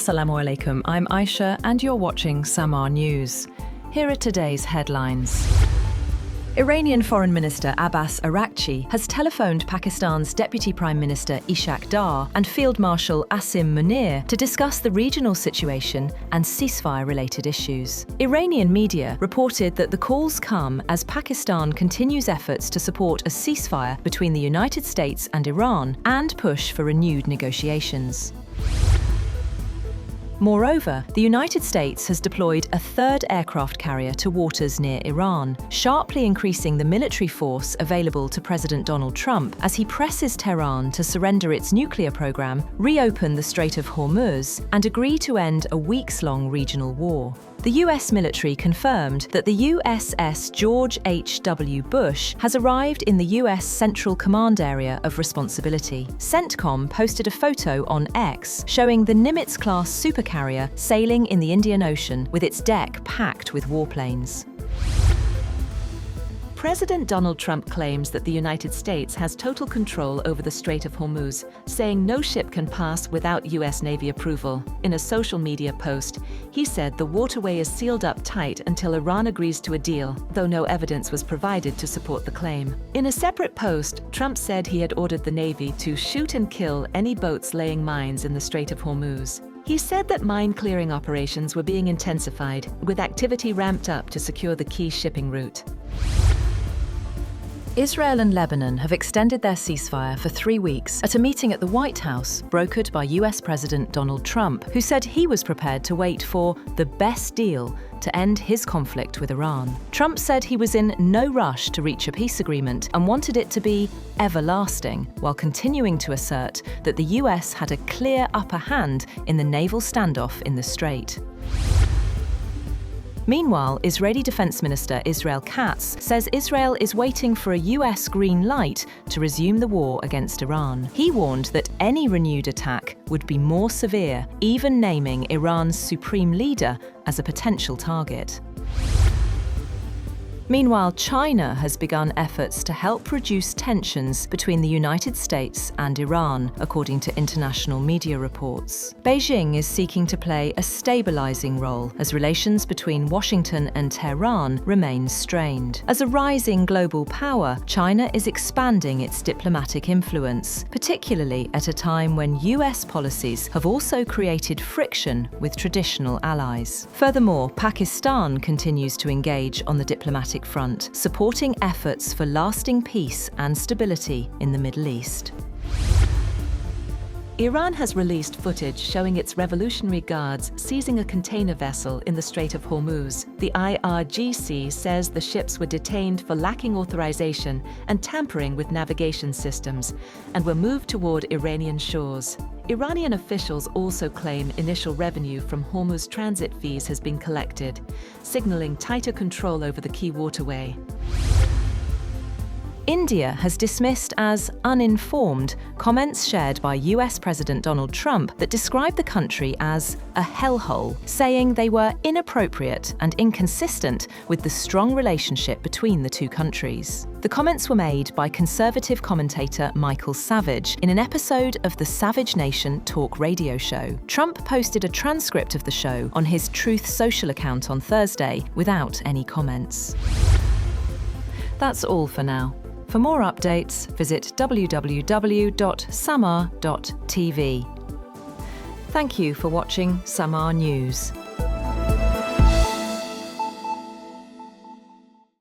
Assalamu alaikum, I'm Aisha and you're watching Samaa News. Here are today's headlines. Iranian Foreign Minister Abbas Araqchi has telephoned Pakistan's Deputy Prime Minister Ishaq and Field Marshal Asim Munir to discuss the regional situation and ceasefire-related issues. Iranian media reported that the calls come as Pakistan continues efforts to support a ceasefire between the United States and Iran and push for renewed negotiations. Moreover, the United States has deployed a third aircraft carrier to waters near Iran, sharply increasing the military force available to President Donald Trump as he presses Tehran to surrender its nuclear program, reopen the Strait of Hormuz, and agree to end a weeks-long regional war. The US military confirmed that the USS George H.W. has arrived in the US Central Command Area of Responsibility. CENTCOM posted a photo on X showing the Nimitz-class supercarrier sailing in the Indian Ocean with its deck packed with warplanes. President Donald Trump claims that the United States has total control over the Strait of Hormuz, saying no ship can pass without US Navy approval. In a social media post, he said the waterway is sealed up tight until Iran agrees to a deal, though no evidence was provided to support the claim. In a separate post, Trump said he had ordered the Navy to shoot and kill any boats laying mines in the Strait of Hormuz. He said that mine-clearing operations were being intensified, with activity ramped up to secure the key shipping route. Israel and Lebanon have extended their ceasefire for 3 weeks at a meeting at the White House brokered by US President Donald Trump, who said he was prepared to wait for the best deal to end his conflict with Iran. Trump said he was in no rush to reach a peace agreement and wanted it to be everlasting, while continuing to assert that the US had a clear upper hand in the naval standoff in the Strait. Meanwhile, Israeli Defense Minister Israel Katz says Israel is waiting for a US green light to resume the war against Iran. He warned that any renewed attack would be more severe, even naming Iran's supreme leader as a potential target. Meanwhile, China has begun efforts to help reduce tensions between the United States and Iran, according to international media reports. Beijing is seeking to play a stabilizing role as relations between Washington and Tehran remain strained. As a rising global power, China is expanding its diplomatic influence, particularly at a time when US policies have also created friction with traditional allies. Furthermore, Pakistan continues to engage on the diplomatic front, supporting efforts for lasting peace and stability in the Middle East. Iran has released footage showing its Revolutionary Guards seizing a container vessel in the Strait of Hormuz. The IRGC says the ships were detained for lacking authorization and tampering with navigation systems and were moved toward Iranian shores. Iranian officials also claim initial revenue from Hormuz transit fees has been collected, signaling tighter control over the key waterway. India has dismissed as uninformed comments shared by US President Donald Trump that described the country as a hellhole, saying they were inappropriate and inconsistent with the strong relationship between the two countries. The comments were made by conservative commentator Michael Savage in an episode of the Savage Nation talk radio show. Trump posted a transcript of the show on his Truth Social account on Thursday without any comments. That's all for now. For more updates, visit www.samaa.tv. Thank you for watching Samaa News.